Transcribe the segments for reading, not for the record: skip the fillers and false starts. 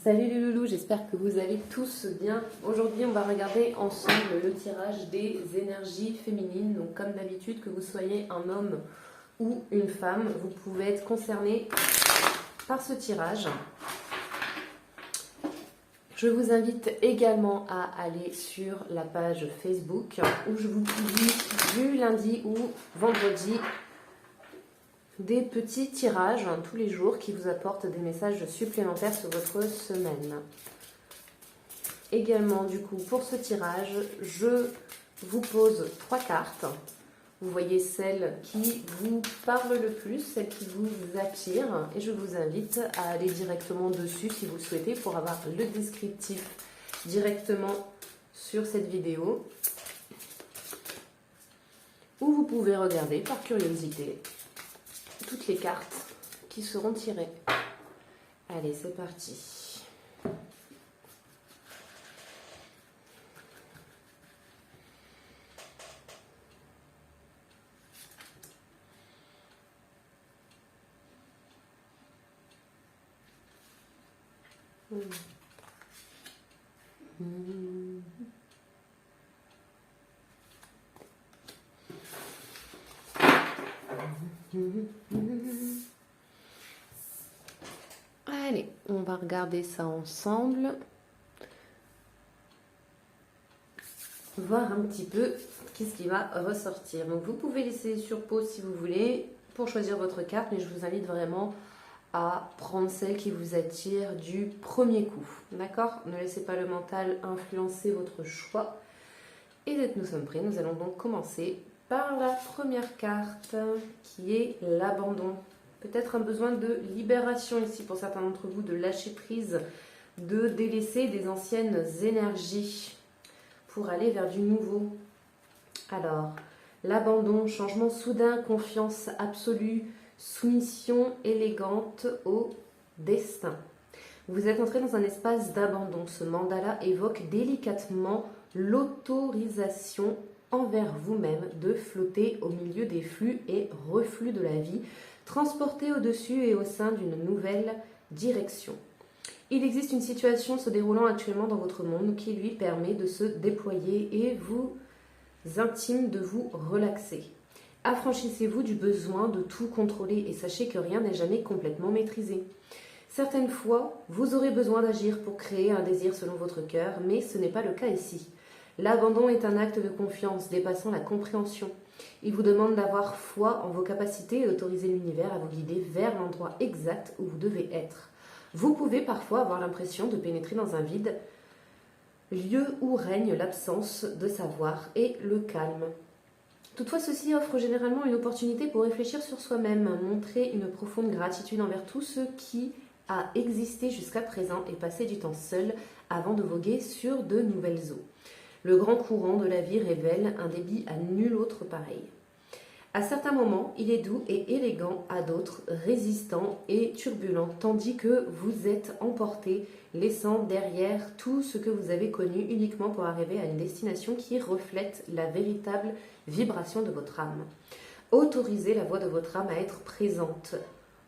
Salut les loulous, j'espère que vous allez tous bien. Aujourd'hui, on va regarder ensemble le tirage des énergies féminines. Donc comme d'habitude, que vous soyez un homme ou une femme, vous pouvez être concerné par ce tirage. Je vous invite également à aller sur la page Facebook où je vous publie du lundi ou vendredi des petits tirages tous les jours qui vous apportent des messages supplémentaires sur votre semaine. Également, du coup, pour ce tirage, je vous pose 3 cartes. Vous voyez celle qui vous parle le plus, celle qui vous attire, et je vous invite à aller directement dessus si vous le souhaitez pour avoir le descriptif directement sur cette vidéo, ou vous pouvez regarder par curiosité toutes les cartes qui seront tirées. Allez, c'est parti. Allez, on va regarder ça ensemble. Voir un petit peu qu'est-ce qui va ressortir. Donc vous pouvez laisser sur pause si vous voulez pour choisir votre carte, mais je vous invite vraiment à prendre celle qui vous attire du premier coup. D'accord? Ne laissez pas le mental influencer votre choix. Et dès que nous sommes prêts, nous allons donc commencer par la première carte qui est l'abandon. Peut-être un besoin de libération ici pour certains d'entre vous, de lâcher prise, de délaisser des anciennes énergies pour aller vers du nouveau. Alors, l'abandon, changement soudain, confiance absolue, soumission élégante au destin. Vous êtes entré dans un espace d'abandon. Ce mandala évoque délicatement l'autorisation envers vous-même de flotter au milieu des flux et reflux de la vie, transporté au-dessus et au sein d'une nouvelle direction. Il existe une situation se déroulant actuellement dans votre monde qui lui permet de se déployer et vous intime de vous relaxer. Affranchissez-vous du besoin de tout contrôler et sachez que rien n'est jamais complètement maîtrisé. Certaines fois, vous aurez besoin d'agir pour créer un désir selon votre cœur, mais ce n'est pas le cas ici. L'abandon est un acte de confiance dépassant la compréhension. Il vous demande d'avoir foi en vos capacités et d'autoriser l'univers à vous guider vers l'endroit exact où vous devez être. Vous pouvez parfois avoir l'impression de pénétrer dans un vide, lieu où règne l'absence de savoir et le calme. Toutefois, ceci offre généralement une opportunité pour réfléchir sur soi-même, montrer une profonde gratitude envers tout ce qui a existé jusqu'à présent et passer du temps seul avant de voguer sur de nouvelles eaux. Le grand courant de la vie révèle un débit à nul autre pareil. À certains moments, il est doux et élégant, à d'autres, résistant et turbulent, tandis que vous êtes emporté, laissant derrière tout ce que vous avez connu uniquement pour arriver à une destination qui reflète la véritable vibration de votre âme. Autorisez la voix de votre âme à être présente,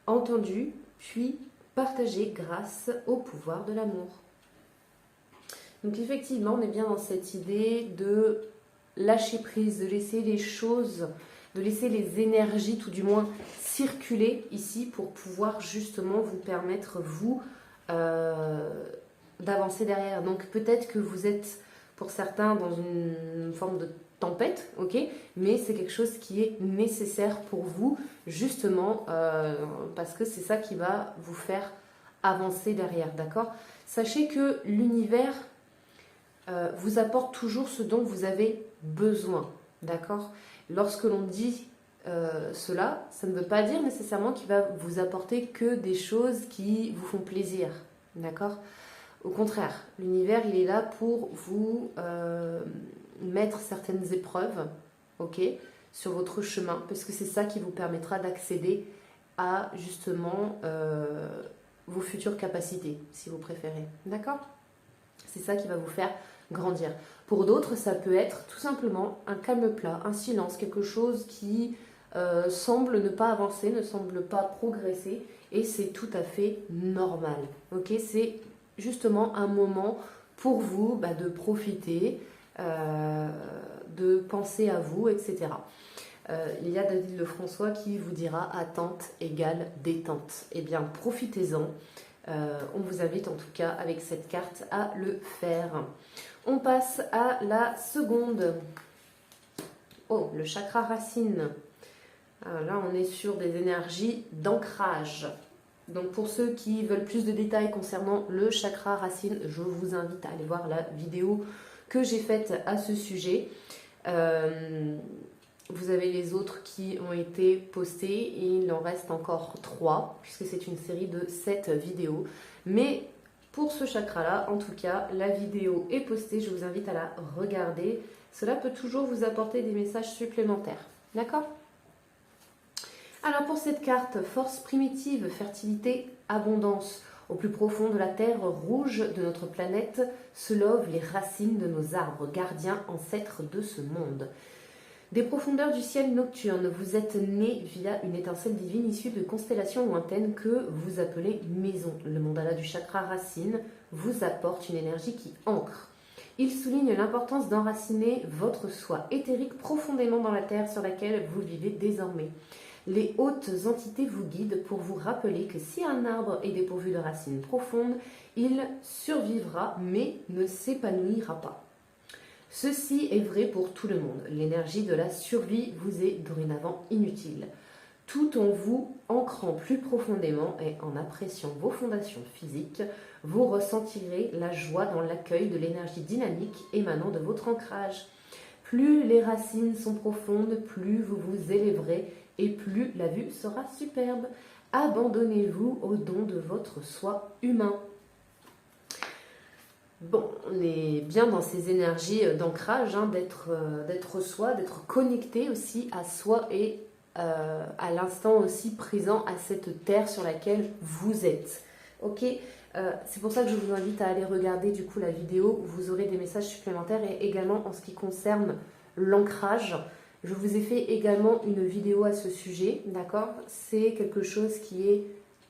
entendue, puis partagée grâce au pouvoir de l'amour. Donc effectivement, on est bien dans cette idée de lâcher prise, de laisser les choses, de laisser les énergies tout du moins circuler ici pour pouvoir justement vous permettre, vous, d'avancer derrière. Donc peut-être que vous êtes, pour certains, dans une forme de tempête, ok, mais c'est quelque chose qui est nécessaire pour vous, justement, parce que c'est ça qui va vous faire avancer derrière, d'accord? Sachez que l'univers vous apporte toujours ce dont vous avez besoin, d'accord? Lorsque l'on dit cela, ça ne veut pas dire nécessairement qu'il va vous apporter que des choses qui vous font plaisir, d'accord? Au contraire, l'univers, il est là pour vous mettre certaines épreuves, ok, sur votre chemin, parce que c'est ça qui vous permettra d'accéder à justement vos futures capacités, si vous préférez, d'accord? C'est ça qui va vous faire grandir. Pour d'autres, ça peut être tout simplement un calme plat, un silence, quelque chose qui semble ne pas avancer, ne semble pas progresser, et c'est tout à fait normal. Ok, c'est justement un moment pour vous de profiter, de penser à vous, etc. Il y a David Lefrançois qui vous dira attente égale détente. Eh bien, profitez-en. On vous invite en tout cas avec cette carte à le faire. On passe à la seconde. Oh, le chakra racine. Là, on est sur des énergies d'ancrage. Donc, pour ceux qui veulent plus de détails concernant le chakra racine, je vous invite à aller voir la vidéo que j'ai faite à ce sujet. Vous avez les autres qui ont été postés et il en reste encore 3 puisque c'est une série de 7 vidéos. Mais pour ce chakra-là, en tout cas, la vidéo est postée. Je vous invite à la regarder. Cela peut toujours vous apporter des messages supplémentaires. D'accord ? Alors pour cette carte, force primitive, fertilité, abondance. Au plus profond de la terre rouge de notre planète se lovent les racines de nos arbres, gardiens ancêtres de ce monde. Des profondeurs du ciel nocturne, vous êtes né via une étincelle divine issue de constellations lointaines que vous appelez maison. Le mandala du chakra racine vous apporte une énergie qui ancre. Il souligne l'importance d'enraciner votre soi éthérique profondément dans la terre sur laquelle vous vivez désormais. Les hautes entités vous guident pour vous rappeler que si un arbre est dépourvu de racines profondes, il survivra mais ne s'épanouira pas. Ceci est vrai pour tout le monde. L'énergie de la survie vous est dorénavant inutile. Tout en vous ancrant plus profondément et en appréciant vos fondations physiques, vous ressentirez la joie dans l'accueil de l'énergie dynamique émanant de votre ancrage. Plus les racines sont profondes, plus vous vous élèverez et plus la vue sera superbe. Abandonnez-vous au don de votre soi humain. Bon, on est bien dans ces énergies d'ancrage, d'être soi, d'être connecté aussi à soi et à l'instant aussi présent à cette terre sur laquelle vous êtes. Ok, c'est pour ça que je vous invite à aller regarder du coup la vidéo où vous aurez des messages supplémentaires et également en ce qui concerne l'ancrage. Je vous ai fait également une vidéo à ce sujet, d'accord ? C'est quelque chose qui est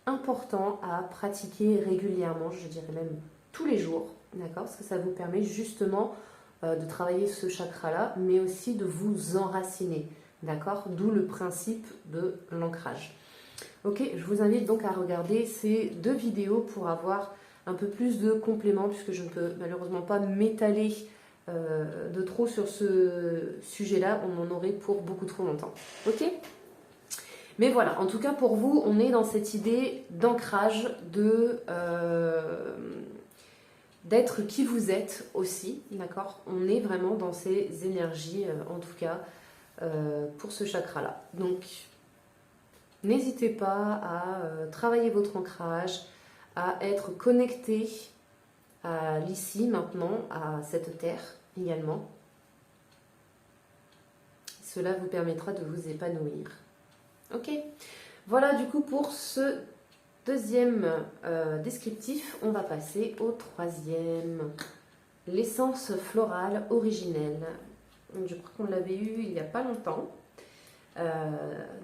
important à pratiquer régulièrement, je dirais même tous les jours. D'accord, parce que ça vous permet justement de travailler ce chakra-là, mais aussi de vous enraciner. D'accord, d'où le principe de l'ancrage. Ok, je vous invite donc à regarder ces 2 vidéos pour avoir un peu plus de compléments, puisque je ne peux malheureusement pas m'étaler de trop sur ce sujet-là. On en aurait pour beaucoup trop longtemps. Ok ? Mais voilà, en tout cas pour vous, on est dans cette idée d'ancrage, d'être qui vous êtes aussi, d'accord ? On est vraiment dans ces énergies, en tout cas, pour ce chakra-là. Donc, n'hésitez pas à travailler votre ancrage, à être connecté à l'ici, maintenant, à cette terre également. Cela vous permettra de vous épanouir. Ok ? Voilà du coup pour ce 2e descriptif. On va passer au 3e. L'essence florale originelle. Je crois qu'on l'avait eu il n'y a pas longtemps.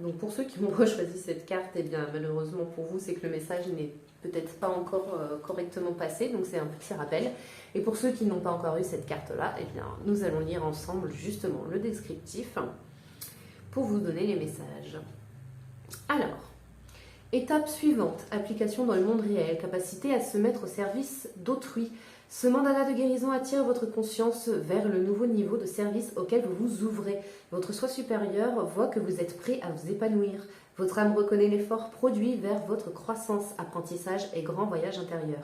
Donc pour ceux qui m'ont choisi cette carte, eh bien malheureusement pour vous, c'est que le message n'est peut-être pas encore correctement passé, donc c'est un petit rappel. Et pour ceux qui n'ont pas encore eu cette carte-là, eh bien nous allons lire ensemble justement le descriptif pour vous donner les messages. Alors, étape suivante, application dans le monde réel, capacité à se mettre au service d'autrui. Ce mandala de guérison attire votre conscience vers le nouveau niveau de service auquel vous vous ouvrez. Votre soi supérieur voit que vous êtes prêt à vous épanouir. Votre âme reconnaît l'effort produit vers votre croissance, apprentissage et grand voyage intérieur.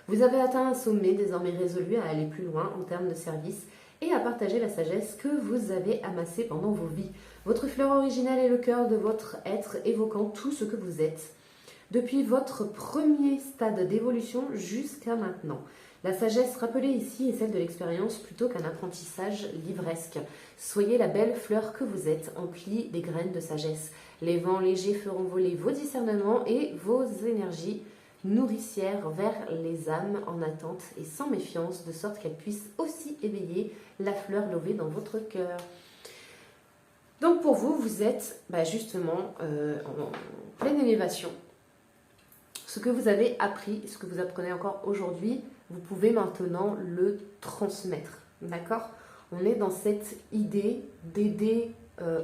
Vous avez atteint un sommet, désormais résolu à aller plus loin en termes de service et à partager la sagesse que vous avez amassée pendant vos vies. Votre fleur originale est le cœur de votre être, évoquant tout ce que vous êtes. Depuis votre premier stade d'évolution jusqu'à maintenant. La sagesse rappelée ici est celle de l'expérience plutôt qu'un apprentissage livresque. Soyez la belle fleur que vous êtes, emplie des graines de sagesse. Les vents légers feront voler vos discernements et vos énergies nourricières vers les âmes en attente et sans méfiance, de sorte qu'elles puissent aussi éveiller la fleur levée dans votre cœur. Donc pour vous, vous êtes justement en pleine élévation. Ce que vous avez appris, ce que vous apprenez encore aujourd'hui, vous pouvez maintenant le transmettre. D'accord? On est dans cette idée d'aider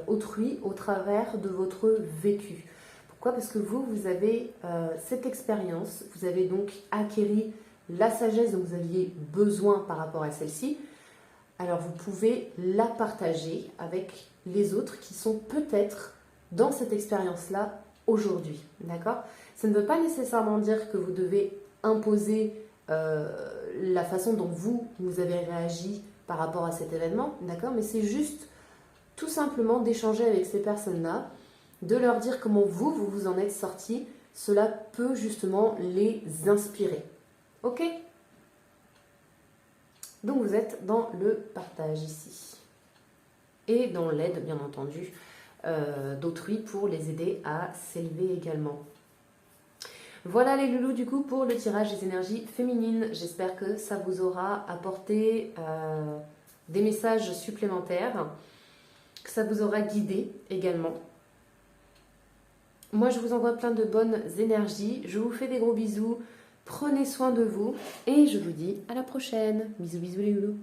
autrui au travers de votre vécu. Pourquoi? Parce que vous avez cette expérience, vous avez donc acquéri la sagesse dont vous aviez besoin par rapport à celle-ci. Alors vous pouvez la partager avec les autres qui sont peut-être dans cette expérience-là aujourd'hui. D'accord? Ça ne veut pas nécessairement dire que vous devez imposer la façon dont vous avez réagi par rapport à cet événement. D'accord? Mais c'est juste tout simplement d'échanger avec ces personnes-là, de leur dire comment vous en êtes sortis. Cela peut justement les inspirer. Ok? Donc vous êtes dans le partage ici. Et dans l'aide, bien entendu, d'autrui pour les aider à s'élever également. Voilà les loulous du coup pour le tirage des énergies féminines. J'espère que ça vous aura apporté des messages supplémentaires, que ça vous aura guidé également. Moi je vous envoie plein de bonnes énergies. Je vous fais des gros bisous. Prenez soin de vous et je vous dis à la prochaine. Bisous bisous les loulous.